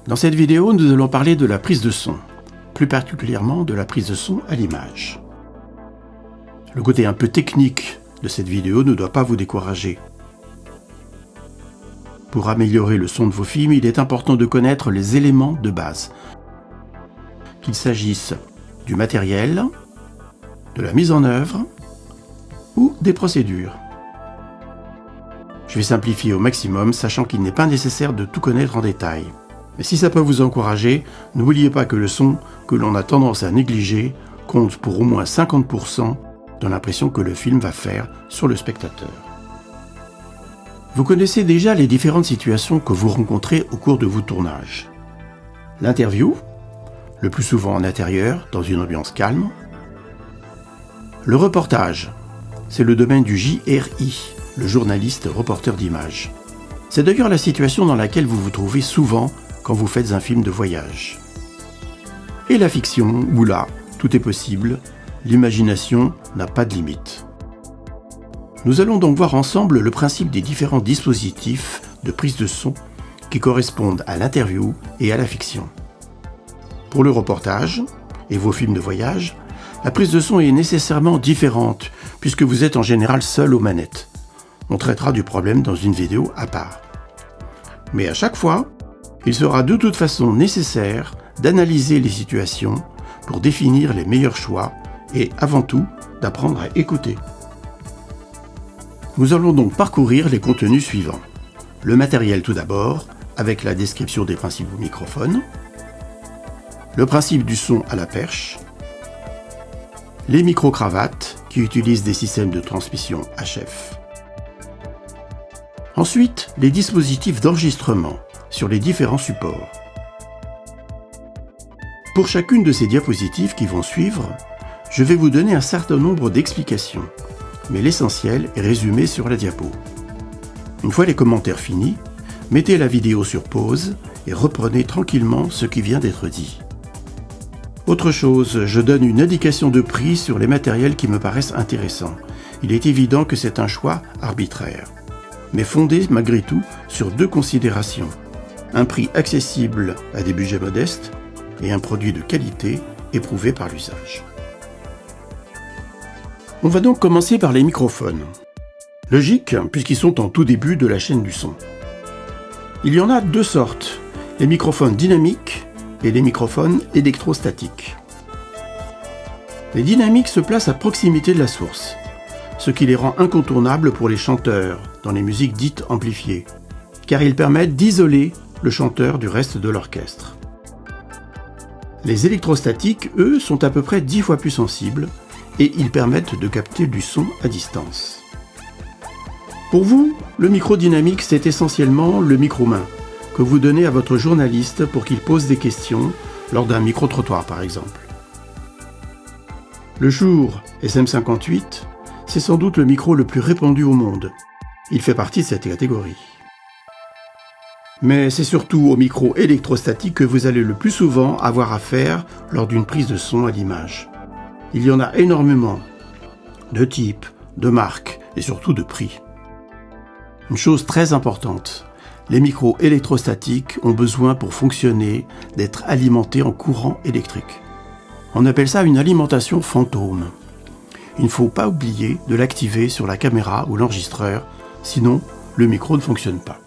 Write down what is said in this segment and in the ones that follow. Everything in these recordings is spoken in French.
Dans cette vidéo, nous allons parler de la prise de son, plus particulièrement de la prise de son à l'image. Le côté un peu technique de cette vidéo ne doit pas vous décourager. Pour améliorer le son de vos films, il est important de connaître les éléments de base. Qu'il s'agisse du matériel, de la mise en œuvre ou des procédures. Je vais simplifier au maximum, sachant qu'il n'est pas nécessaire de tout connaître en détail. Mais si ça peut vous encourager, n'oubliez pas que le son que l'on a tendance à négliger compte pour au moins 50% dans l'impression que le film va faire sur le spectateur. Vous connaissez déjà les différentes situations que vous rencontrez au cours de vos tournages. L'interview, le plus souvent en intérieur, dans une ambiance calme. Le reportage, c'est le domaine du JRI, le journaliste reporter d'images. C'est d'ailleurs la situation dans laquelle vous vous trouvez souvent quand vous faites un film de voyage. Et la fiction, où là, tout est possible, l'imagination n'a pas de limite. Nous allons donc voir ensemble le principe des différents dispositifs de prise de son qui correspondent à l'interview et à la fiction. Pour le reportage et vos films de voyage, la prise de son est nécessairement différente puisque vous êtes en général seul aux manettes. On traitera du problème dans une vidéo à part. Mais à chaque fois, il sera de toute façon nécessaire d'analyser les situations pour définir les meilleurs choix et avant tout d'apprendre à écouter. Nous allons donc parcourir les contenus suivants. Le matériel tout d'abord, avec la description des principes du microphone, le principe du son à la perche, les micro-cravates qui utilisent des systèmes de transmission HF. Ensuite, les dispositifs d'enregistrement sur les différents supports. Pour chacune de ces diapositives qui vont suivre, je vais vous donner un certain nombre d'explications, mais l'essentiel est résumé sur la diapo. Une fois les commentaires finis, mettez la vidéo sur pause et reprenez tranquillement ce qui vient d'être dit. Autre chose, je donne une indication de prix sur les matériels qui me paraissent intéressants. Il est évident que c'est un choix arbitraire, mais fondé malgré tout sur deux considérations. Un prix accessible à des budgets modestes et un produit de qualité éprouvé par l'usage. On va donc commencer par les microphones. Logique, puisqu'ils sont en tout début de la chaîne du son. Il y en a deux sortes, les microphones dynamiques et les microphones électrostatiques. Les dynamiques se placent à proximité de la source, ce qui les rend incontournables pour les chanteurs dans les musiques dites amplifiées, car ils permettent d'isoler le chanteur du reste de l'orchestre. Les électrostatiques, eux, sont à peu près 10 fois plus sensibles et ils permettent de capter du son à distance. Pour vous, le micro dynamique, c'est essentiellement le micro-main que vous donnez à votre journaliste pour qu'il pose des questions lors d'un micro-trottoir par exemple. Le Shure SM58, c'est sans doute le micro le plus répandu au monde. Il fait partie de cette catégorie. Mais c'est surtout au micro électrostatique que vous allez le plus souvent avoir affaire lors d'une prise de son à l'image. Il y en a énormément, de types, de marques et surtout de prix. Une chose très importante, les micros électrostatiques ont besoin pour fonctionner d'être alimentés en courant électrique. On appelle ça une alimentation fantôme. Il ne faut pas oublier de l'activer sur la caméra ou l'enregistreur, sinon le micro ne fonctionne pas.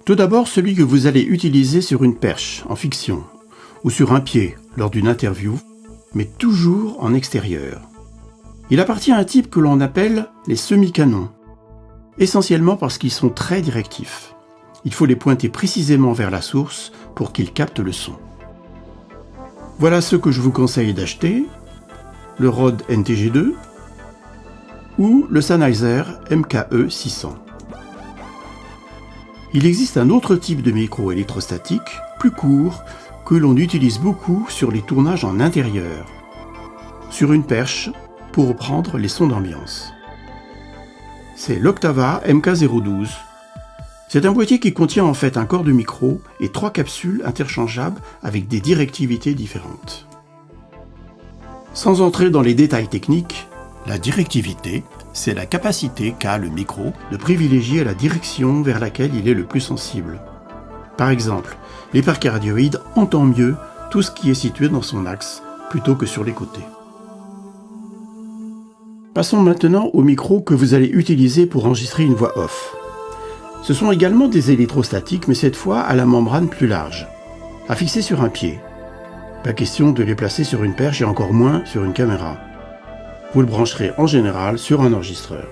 Tout d'abord, celui que vous allez utiliser sur une perche, en fiction, ou sur un pied, lors d'une interview, mais toujours en extérieur. Il appartient à un type que l'on appelle les semi-canons, essentiellement parce qu'ils sont très directifs. Il faut les pointer précisément vers la source pour qu'ils captent le son. Voilà ce que je vous conseille d'acheter, le Rode NTG2 ou le Sennheiser MKE 600. Il existe un autre type de micro électrostatique, plus court, que l'on utilise beaucoup sur les tournages en intérieur, sur une perche pour reprendre les sons d'ambiance. C'est l'Octava MK012. C'est un boîtier qui contient en fait un corps de micro et 3 capsules interchangeables avec des directivités différentes. Sans entrer dans les détails techniques, la directivité, c'est la capacité qu'a le micro de privilégier la direction vers laquelle il est le plus sensible. Par exemple, l'hypercardioïde entend mieux tout ce qui est situé dans son axe plutôt que sur les côtés. Passons maintenant au micro que vous allez utiliser pour enregistrer une voix off. Ce sont également des électrostatiques, mais cette fois à la membrane plus large, à fixer sur un pied. Pas question de les placer sur une perche et encore moins sur une caméra. Vous le brancherez en général sur un enregistreur.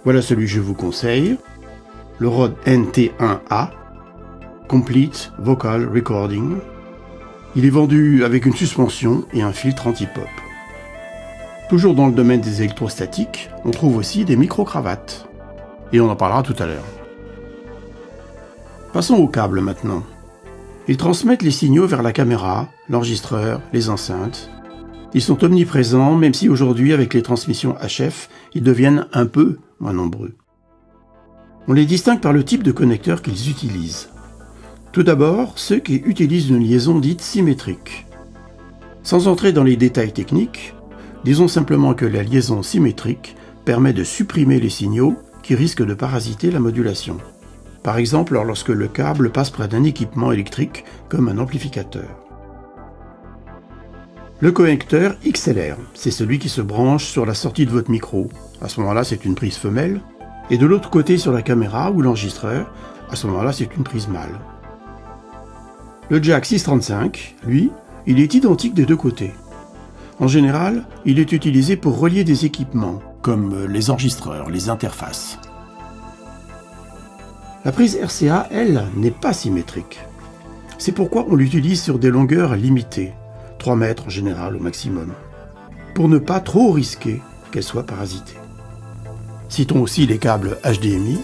Voilà celui que je vous conseille, le Rode NT1A, Complete Vocal Recording. Il est vendu avec une suspension et un filtre anti-pop. Toujours dans le domaine des électrostatiques, on trouve aussi des micro-cravates. Et on en parlera tout à l'heure. Passons aux câbles maintenant. Ils transmettent les signaux vers la caméra, l'enregistreur, les enceintes. Ils sont omniprésents, même si aujourd'hui, avec les transmissions HF, ils deviennent un peu moins nombreux. On les distingue par le type de connecteur qu'ils utilisent. Tout d'abord, ceux qui utilisent une liaison dite symétrique. Sans entrer dans les détails techniques, disons simplement que la liaison symétrique permet de supprimer les signaux qui risquent de parasiter la modulation. Par exemple, lorsque le câble passe près d'un équipement électrique comme un amplificateur. Le connecteur XLR, c'est celui qui se branche sur la sortie de votre micro. À ce moment-là, c'est une prise femelle. Et de l'autre côté, sur la caméra ou l'enregistreur, à ce moment-là, c'est une prise mâle. Le jack 635, lui, il est identique des deux côtés. En général, il est utilisé pour relier des équipements, comme les enregistreurs, les interfaces. La prise RCA, elle, n'est pas symétrique. C'est pourquoi on l'utilise sur des longueurs limitées, 3 mètres en général au maximum, pour ne pas trop risquer qu'elle soit parasitée. Citons aussi les câbles HDMI,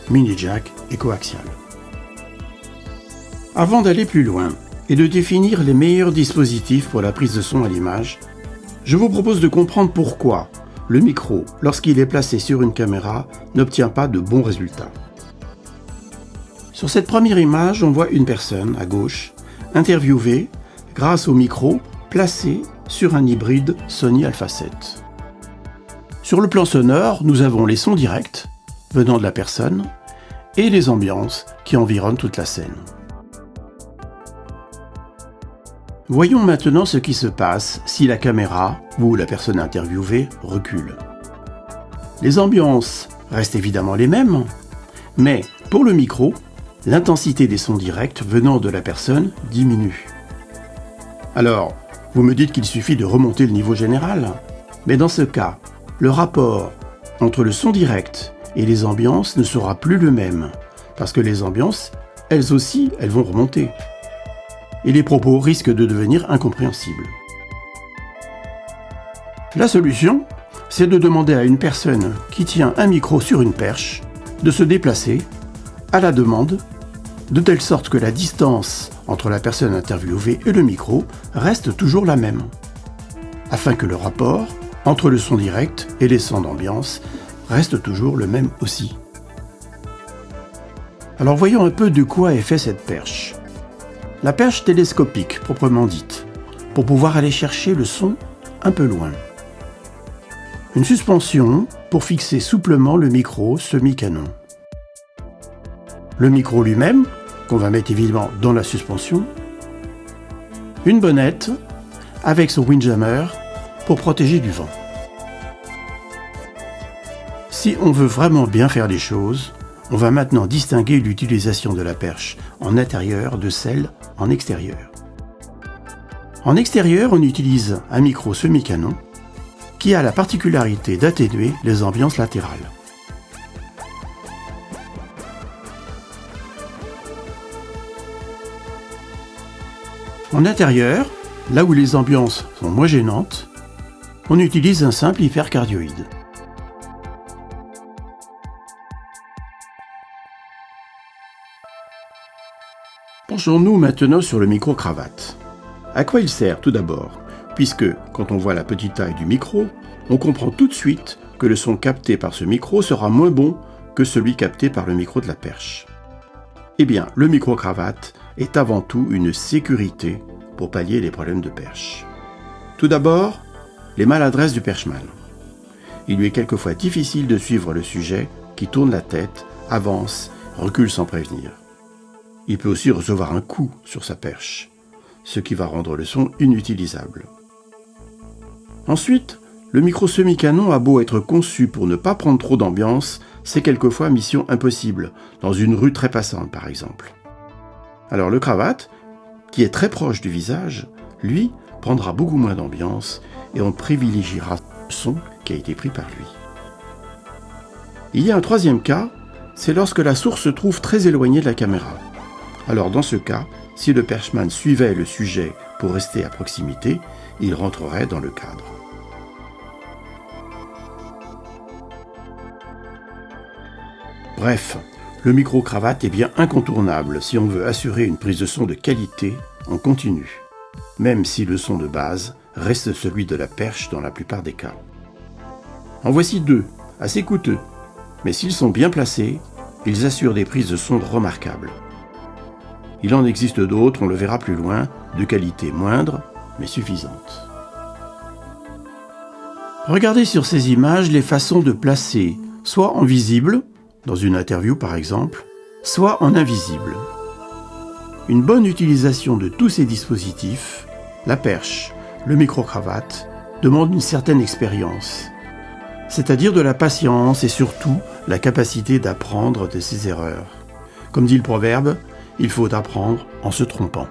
mini jack et coaxial. Avant d'aller plus loin et de définir les meilleurs dispositifs pour la prise de son à l'image, je vous propose de comprendre pourquoi le micro, lorsqu'il est placé sur une caméra, n'obtient pas de bons résultats. Sur cette première image, on voit une personne, à gauche, interviewée grâce au micro placé sur un hybride Sony Alpha 7. Sur le plan sonore, nous avons les sons directs venant de la personne et les ambiances qui environnent toute la scène. Voyons maintenant ce qui se passe si la caméra ou la personne interviewée recule. Les ambiances restent évidemment les mêmes, mais pour le micro, l'intensité des sons directs venant de la personne diminue. Alors, vous me dites qu'il suffit de remonter le niveau général, mais dans ce cas, le rapport entre le son direct et les ambiances ne sera plus le même, parce que les ambiances, elles aussi, elles vont remonter. Et les propos risquent de devenir incompréhensibles. La solution, c'est de demander à une personne qui tient un micro sur une perche de se déplacer, à la demande, de telle sorte que la distance entre la personne interviewée et le micro reste toujours la même, afin que le rapport entre le son direct et les sons d'ambiance reste toujours le même aussi. Alors voyons un peu de quoi est fait cette perche. La perche télescopique, proprement dite, pour pouvoir aller chercher le son un peu loin. Une suspension pour fixer souplement le micro semi-canon. Le micro lui-même, qu'on va mettre évidemment dans la suspension. Une bonnette avec son windjammer pour protéger du vent. Si on veut vraiment bien faire les choses, on va maintenant distinguer l'utilisation de la perche en intérieur de celle en extérieur. En extérieur, on utilise un micro semi-canon qui a la particularité d'atténuer les ambiances latérales. En intérieur, là où les ambiances sont moins gênantes, on utilise un simple hypercardioïde. Penchons-nous maintenant sur le micro-cravate. À quoi il sert tout d'abord? Puisque, quand on voit la petite taille du micro, on comprend tout de suite que le son capté par ce micro sera moins bon que celui capté par le micro de la perche. Eh bien, le micro-cravate est avant tout une sécurité pour pallier les problèmes de perche. Tout d'abord, les maladresses du perchman. Il lui est quelquefois difficile de suivre le sujet qui tourne la tête, avance, recule sans prévenir. il peut aussi recevoir un coup sur sa perche, ce qui va rendre le son inutilisable. Ensuite, le micro semi-canon a beau être conçu pour ne pas prendre trop d'ambiance, c'est quelquefois mission impossible, dans une rue très passante par exemple. Alors le cravate, qui est très proche du visage, lui, prendra beaucoup moins d'ambiance et on privilégiera le son qui a été pris par lui. Il y a un troisième cas, c'est lorsque la source se trouve très éloignée de la caméra. Alors dans ce cas, si le perchman suivait le sujet pour rester à proximité, il rentrerait dans le cadre. Bref, le micro-cravate est bien incontournable si on veut assurer une prise de son de qualité en continu, même si le son de base reste celui de la perche dans la plupart des cas. En voici deux, assez coûteux, mais s'ils sont bien placés, ils assurent des prises de son remarquables. Il en existe d'autres, on le verra plus loin, de qualité moindre, mais suffisante. Regardez sur ces images les façons de placer, soit en visible, dans une interview par exemple, soit en invisible. Une bonne utilisation de tous ces dispositifs, la perche, le micro-cravate, demande une certaine expérience, c'est-à-dire de la patience et surtout la capacité d'apprendre de ses erreurs. Comme dit le proverbe, il faut apprendre en se trompant.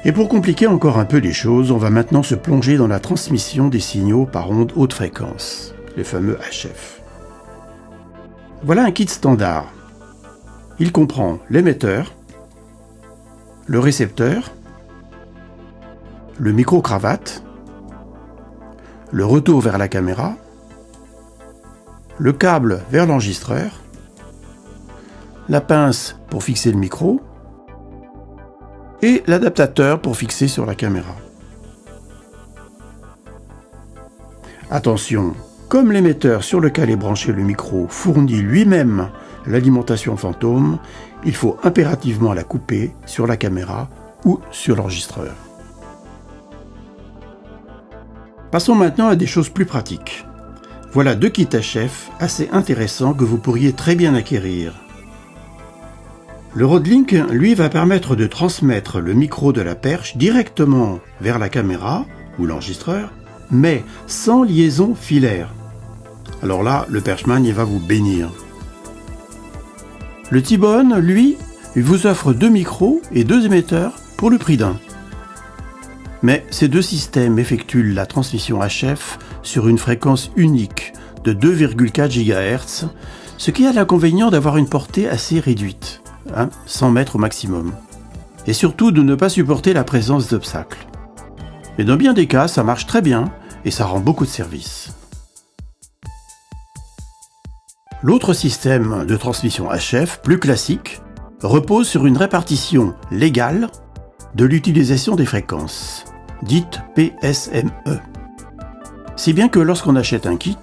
Et pour compliquer encore un peu les choses, on va maintenant se plonger dans la transmission des signaux par ondes haute fréquence, les fameux HF. Voilà un kit standard. Il comprend l'émetteur, le récepteur, le micro-cravate, le retour vers la caméra, le câble vers l'enregistreur, la pince pour fixer le micro, et l'adaptateur pour fixer sur la caméra. Attention, comme l'émetteur sur lequel est branché le micro fournit lui-même l'alimentation fantôme, il faut impérativement la couper sur la caméra ou sur l'enregistreur. Passons maintenant à des choses plus pratiques. Voilà deux kits HF assez intéressants que vous pourriez très bien acquérir. Le Rode-Link, lui, va permettre de transmettre le micro de la perche directement vers la caméra ou l'enregistreur, mais sans liaison filaire. Alors là, le perchman, il va vous bénir. Le T-Bone, lui, il vous offre deux micros et deux émetteurs pour le prix d'un. Mais ces deux systèmes effectuent la transmission HF sur une fréquence unique de 2,4 GHz, ce qui a l'inconvénient d'avoir une portée assez réduite. 100 mètres au maximum, et surtout de ne pas supporter la présence d'obstacles. Mais dans bien des cas, ça marche très bien et ça rend beaucoup de service. L'autre système de transmission HF, plus classique, repose sur une répartition légale de l'utilisation des fréquences, dite PSME. Si bien que lorsqu'on achète un kit,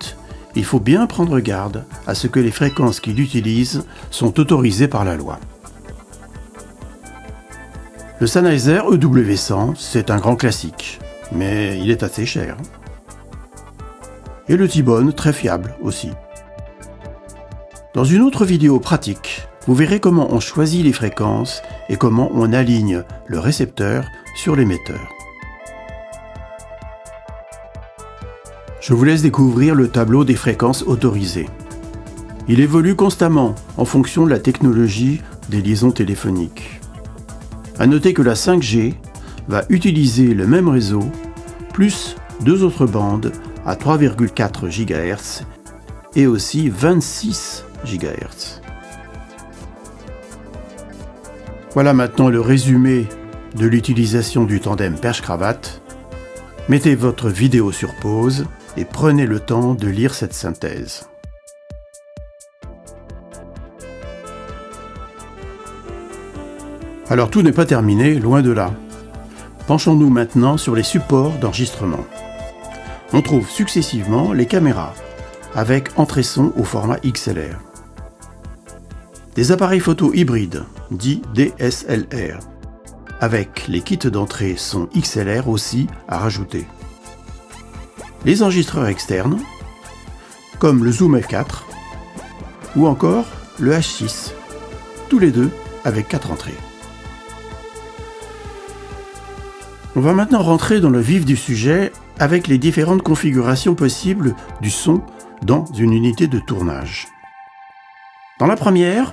il faut bien prendre garde à ce que les fréquences qu'il utilise sont autorisées par la loi. Le Sennheiser EW100, c'est un grand classique, mais il est assez cher. Et le T-Bone, très fiable aussi. Dans une autre vidéo pratique, vous verrez comment on choisit les fréquences et comment on aligne le récepteur sur l'émetteur. Je vous laisse découvrir le tableau des fréquences autorisées. Il évolue constamment en fonction de la technologie des liaisons téléphoniques. À noter que la 5G va utiliser le même réseau, plus deux autres bandes à 3,4 GHz et aussi 26 GHz. Voilà maintenant le résumé de l'utilisation du tandem perche-cravate. Mettez votre vidéo sur pause et prenez le temps de lire cette synthèse. Alors tout n'est pas terminé, loin de là. Penchons-nous maintenant sur les supports d'enregistrement. On trouve successivement les caméras, avec entrée-son au format XLR. Des appareils photo hybrides, dits DSLR, avec les kits d'entrée son XLR aussi à rajouter. Les enregistreurs externes, comme le Zoom F4 ou encore le H6, tous les deux avec 4 entrées. On va maintenant rentrer dans le vif du sujet avec les différentes configurations possibles du son dans une unité de tournage. Dans la première,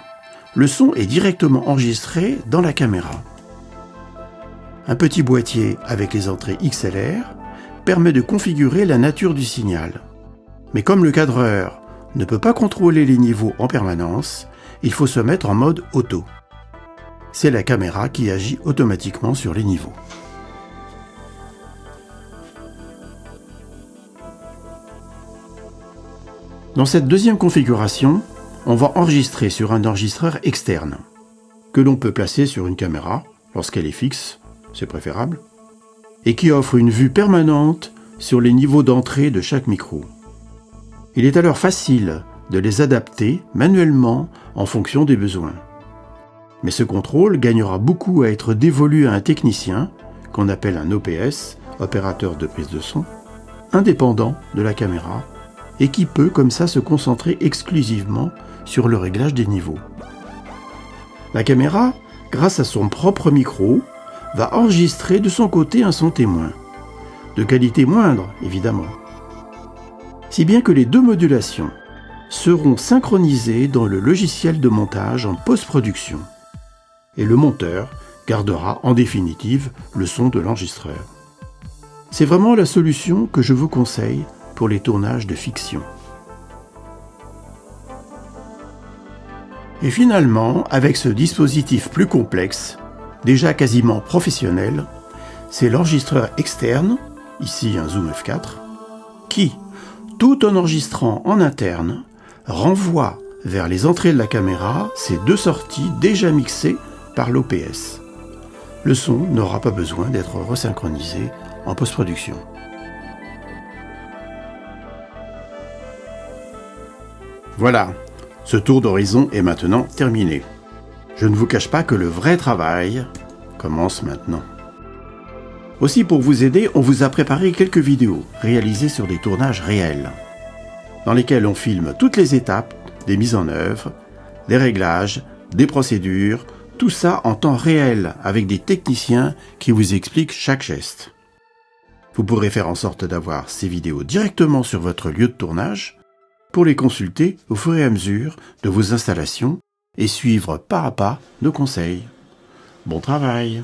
le son est directement enregistré dans la caméra. Un petit boîtier avec les entrées XLR permet de configurer la nature du signal. Mais comme le cadreur ne peut pas contrôler les niveaux en permanence, il faut se mettre en mode auto. C'est la caméra qui agit automatiquement sur les niveaux. Dans cette deuxième configuration, on va enregistrer sur un enregistreur externe, que l'on peut placer sur une caméra lorsqu'elle est fixe, c'est préférable, et qui offre une vue permanente sur les niveaux d'entrée de chaque micro. Il est alors facile de les adapter manuellement en fonction des besoins. Mais ce contrôle gagnera beaucoup à être dévolu à un technicien, qu'on appelle un OPS, opérateur de prise de son, indépendant de la caméra, et qui peut comme ça se concentrer exclusivement sur le réglage des niveaux. La caméra, grâce à son propre micro, va enregistrer de son côté un son témoin, de qualité moindre évidemment. Si bien que les deux modulations seront synchronisées dans le logiciel de montage en post-production, et le monteur gardera en définitive le son de l'enregistreur. C'est vraiment la solution que je vous conseille pour les tournages de fiction. Et finalement, avec ce dispositif plus complexe, déjà quasiment professionnel, c'est l'enregistreur externe, ici un Zoom F4, qui, tout en enregistrant en interne, renvoie vers les entrées de la caméra ces deux sorties déjà mixées par l'OPS. Le son n'aura pas besoin d'être resynchronisé en post-production. Voilà, ce tour d'horizon est maintenant terminé. Je ne vous cache pas que le vrai travail commence maintenant. Aussi, pour vous aider, on vous a préparé quelques vidéos réalisées sur des tournages réels, dans lesquels on filme toutes les étapes des mises en œuvre, des réglages, des procédures, tout ça en temps réel avec des techniciens qui vous expliquent chaque geste. Vous pourrez faire en sorte d'avoir ces vidéos directement sur votre lieu de tournage pour les consulter au fur et à mesure de vos installations et suivre pas à pas nos conseils. Bon travail!